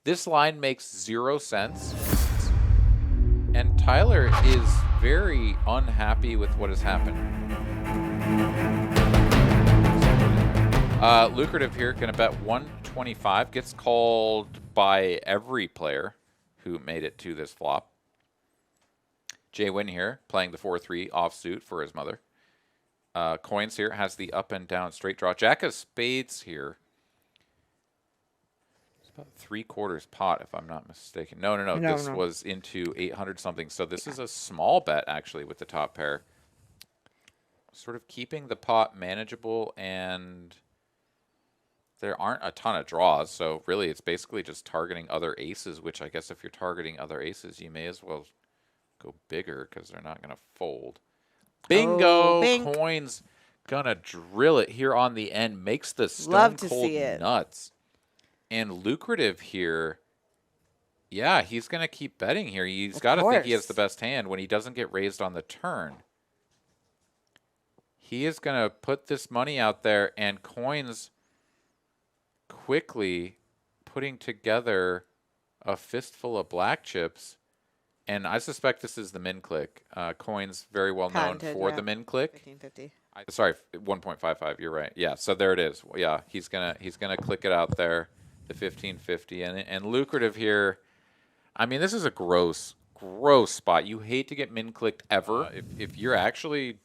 This line makes 0 sense. And Tyler is very unhappy with what has happened. Lucrative here, gonna bet 125. Gets called by every player who made it to this flop. Jay Wynn here, playing the 4-3 offsuit for his mother. Coins here, has the up and down straight draw. Jack of spades here. It's about 3/4 pot, if I'm not mistaken. No. This was into 800 something. So this is a small bet, actually, with the top pair. Sort of keeping the pot manageable, and there aren't a ton of draws. So really, it's basically just targeting other aces, which I guess if you're targeting other aces, you may as well go bigger because they're not going to fold. Bingo! Oh, Coins gonna drill it here on the end. Makes the stone cold nuts. And Lucrative here, yeah, he's gonna keep betting here. He's got to think he has the best hand when he doesn't get raised on the turn. He is gonna put this money out there, and Coins quickly putting together a fistful of black chips. And I suspect this is the min click. Coins very well known for the min click. 1550. Sorry, 1.55. You're right. Yeah, so there it is. Yeah, he's gonna click it out there, the 1550, and Lucrative here. I mean, this is a gross spot. You hate to get min clicked ever if you're actually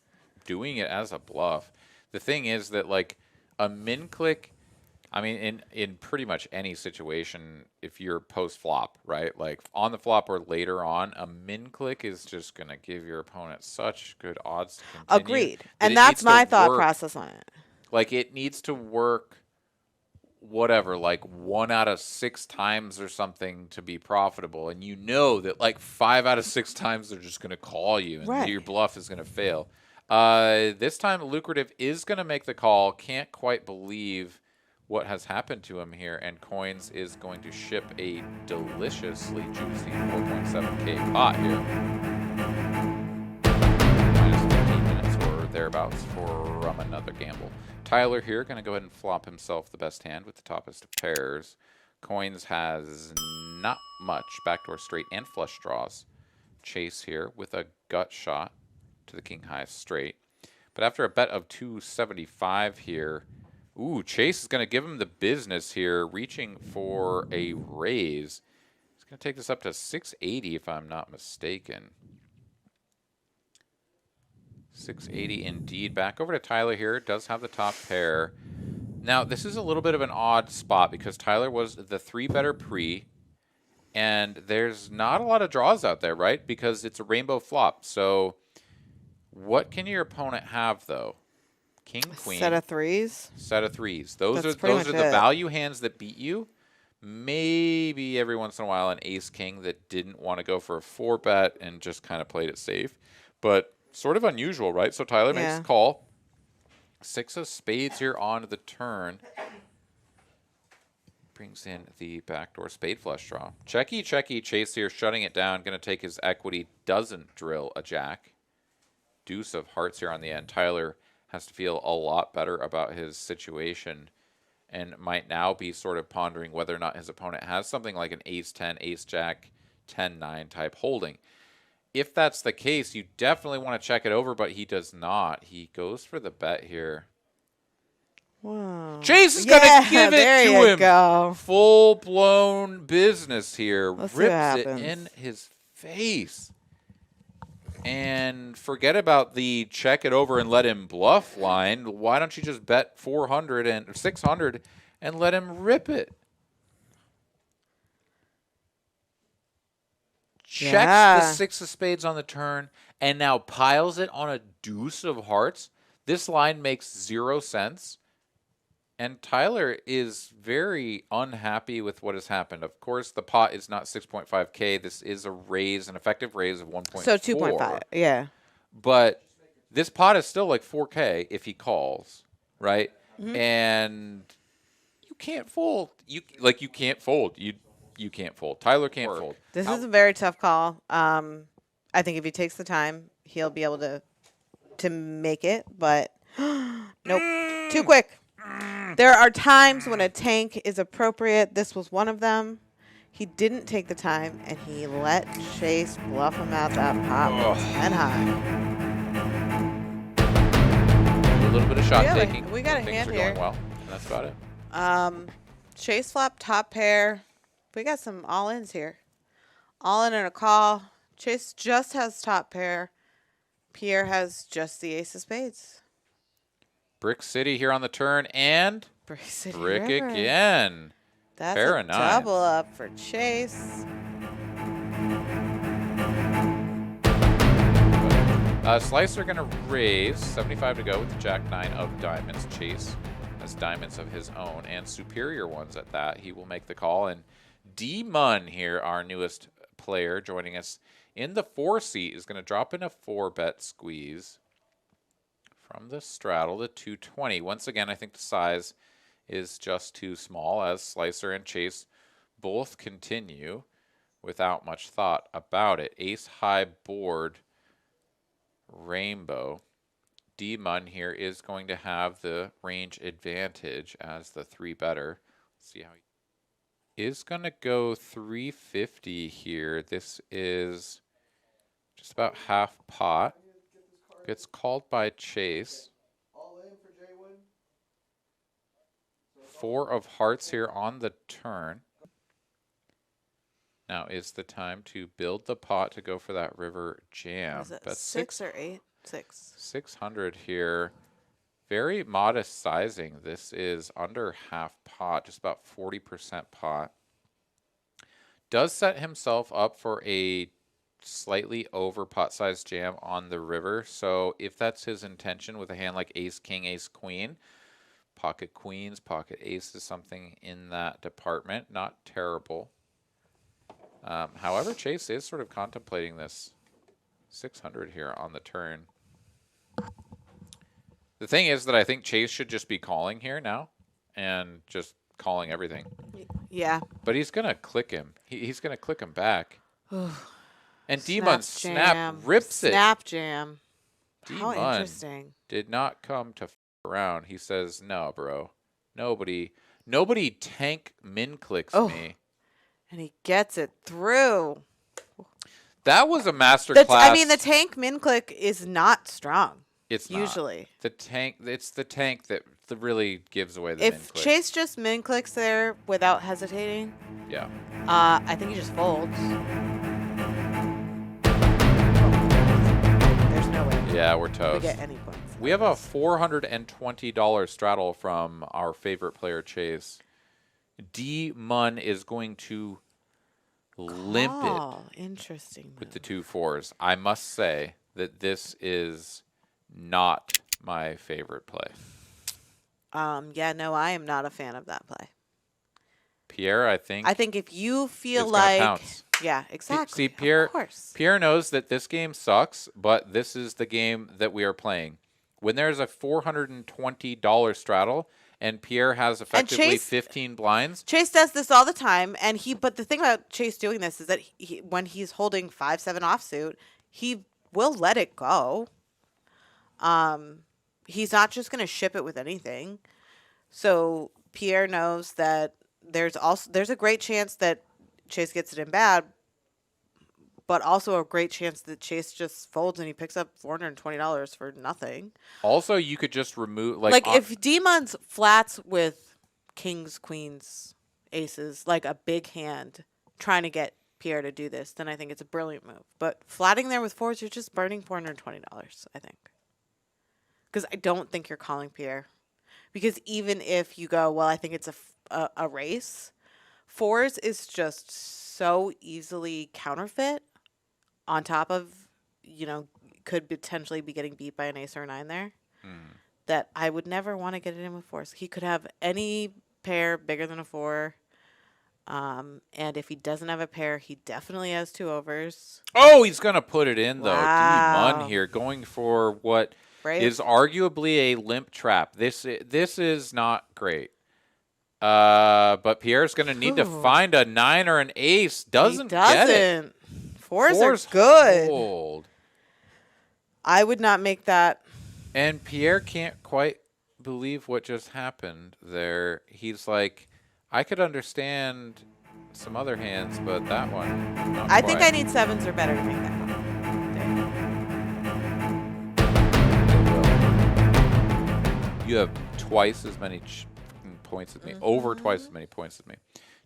doing it as a bluff. The thing is that like a min click. I mean, in pretty much any situation, if you're post-flop, right? Like on the flop or later on, a min click is just going to give your opponent such good odds to continue. Agreed. And that's my thought process on it. Like it needs to work, whatever, like 1 out of 6 times or something to be profitable. And you know that like 5 out of 6 times they're just going to call you and your bluff is going to fail. This time, Lucrative is going to make the call. Can't quite believe what has happened to him here, and Coins is going to ship a deliciously juicy 4.7K pot here. Minus 15 minutes or thereabouts from another gamble. Tyler here going to go ahead and flop himself the best hand with the toppest of pairs. Coins has not much. Backdoor straight and flush draws. Chase here with a gut shot to the king high straight. But after a bet of 275 here, ooh, Chase is going to give him the business here, reaching for a raise. He's going to take this up to 680 if I'm not mistaken. 680 indeed. Back over to Tyler here. Does have the top pair. Now, this is a little bit of an odd spot because Tyler was the 3-better pre, and there's not a lot of draws out there, right? Because it's a rainbow flop. So what can your opponent have, though? King, queen. Set of threes. Set of threes. Those are the value hands that beat you. Maybe every once in a while an ace king that didn't want to go for a 4-bet and just kind of played it safe. But sort of unusual, right? So Tyler makes a call. 6 of spades here on the turn. Brings in the backdoor spade flush draw. Checky, Chase here, shutting it down. Going to take his equity. Doesn't drill a jack. Deuce of hearts here on the end. Tyler has to feel a lot better about his situation and might now be sort of pondering whether or not his opponent has something like an ace-10, ace-jack, 10-9 type holding. If that's the case, you definitely want to check it over, but he does not. He goes for the bet here. Wow. Chase is going to give it to him. Go. Full-blown business here. Let's Rips it in his face. And forget about the check it over and let him bluff line. Why don't you just bet 400 and 600 and let him rip it? Checks the 6 of spades on the turn and now piles it on a deuce of hearts. This line makes 0 sense. And Tyler is very unhappy with what has happened. Of course, the pot is not 6.5K. This is a raise, an effective raise of 1.4. So 2.5, yeah. But this pot is still like 4K if he calls, right? And you can't fold. You can't fold. You can't fold. Tyler can't fold. This is a very tough call. I think if he takes the time, he'll be able to make it. But nope, too quick. There are times when a tank is appropriate. This was one of them. He didn't take the time, and he let Chase bluff him out that pot with 10 high. A little bit of shot taking. We got a things hand are here. going well, and that's about it. Chase flop, top pair. We got some all-ins here. All-in and a call. Chase just has top pair. Pier has just the ace of spades. Brick City here on the turn, and Brick City brick River. again. That's Pair a of nines. double up for Chase. Slicer going to raise 75 to go with the Jack-9 of diamonds. Chase has diamonds of his own and superior ones at that. He will make the call. And DMun here, our newest player, joining us in the 4 seat, is going to drop in a 4-bet squeeze from the straddle to 220. Once again, I think the size is just too small, as Slicer and Chase both continue without much thought about it. Ace high board rainbow. DMun here is going to have the range advantage as the 3-better. Let's see how he is going to go 350 here. This is just about half pot. Gets called by Chase. 4 of hearts here on the turn. Now is the time to build the pot to go for that river jam. Is it That's 6 or 8? 6. 600 here. Very modest sizing. This is under half pot, just about 40% pot. Does set himself up for a slightly over pot size jam on the river. So if that's his intention with a hand like ace, king, ace, queen, pocket queens, pocket aces, something in that department, not terrible. However, Chase is sort of contemplating this 600 here on the turn. The thing is that I think Chase should just be calling here now and just calling everything. Yeah. But he's going to click him. He's going to click him back. And DMun Snap rips it. Snap jam. How DMun interesting. did not come to f around. He says, no, bro. Nobody tank min clicks me. And he gets it through. That was a masterclass. I mean, the tank min click is not strong. It's usually not. The tank. It's the tank that really gives away the min If click. Chase just min clicks there without hesitating, yeah. I think he just folds. There's no way. Yeah, we're We toast. get any points. We have a $420 straddle from our favorite player, Chase. DMun is going to limp it Interesting with move. the 2 4s. I must say that this is not my favorite play. Yeah, no, I am not a fan of that play. Pierre, I think if you feel is gonna like, pounce. yeah, exactly. See, Pierre, of course. Pierre knows that this game sucks, but this is the game that we are playing. When there's a $420 straddle and Pierre has effectively Chase, 15 blinds. Chase does this all the time, but the thing about Chase doing this is that when he's holding 5-7 offsuit, he will let it go. He's not just going to ship it with anything. So Pierre knows that there's a great chance that Chase gets it in bad, but also a great chance that Chase just folds and he picks up $420 for nothing. Also, you could just remove if DMun's flats with kings, queens, aces, like a big hand, trying to get Pierre to do this, then I think it's a brilliant move. But flatting there with 4s, you're just burning $420, I think. Because I don't think you're calling Pierre. Because even if you go, well, I think it's a race, 4s is just so easily counterfeit on top of, could potentially be getting beat by an ace or a 9 there, that I would never want to get it in with 4s. He could have any pair bigger than a 4. And if he doesn't have a pair, he definitely has 2 overs. Oh, he's going to put it in, though. Wow. DMun here going for what Brave. is arguably a limp trap. This is not great. But Pierre's going to need to find a 9 or an ace. Doesn't get it. 4s are good. Fold. I would not make that. And Pierre can't quite believe what just happened there. He's like, I could understand some other hands, but that one, not I think I quite. need 7s or better to make that call. You have twice as many points as me, over twice as many points as me.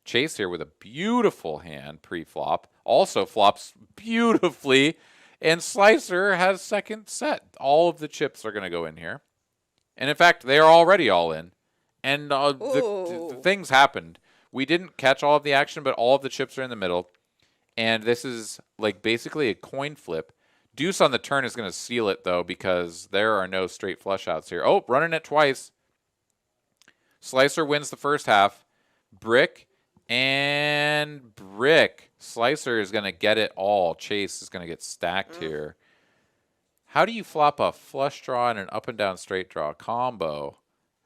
Chase here with a beautiful hand pre-flop, also flops beautifully, and Slicer has second set. All of the chips are going to go in here. And in fact, they are already all in. And the things happened. We didn't catch all of the action, but all of the chips are in the middle. And this is like basically a coin flip. Deuce on the turn is going to seal it, though, because there are no straight flush outs here. Oh, running it twice. Slicer wins the first half. Brick and brick. Slicer is going to get it all. Chase is going to get stacked here. How do you flop a flush draw and an up and down straight draw combo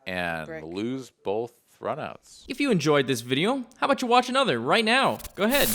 and lose both runouts? If you enjoyed this video, how about you watch another right now? Go ahead.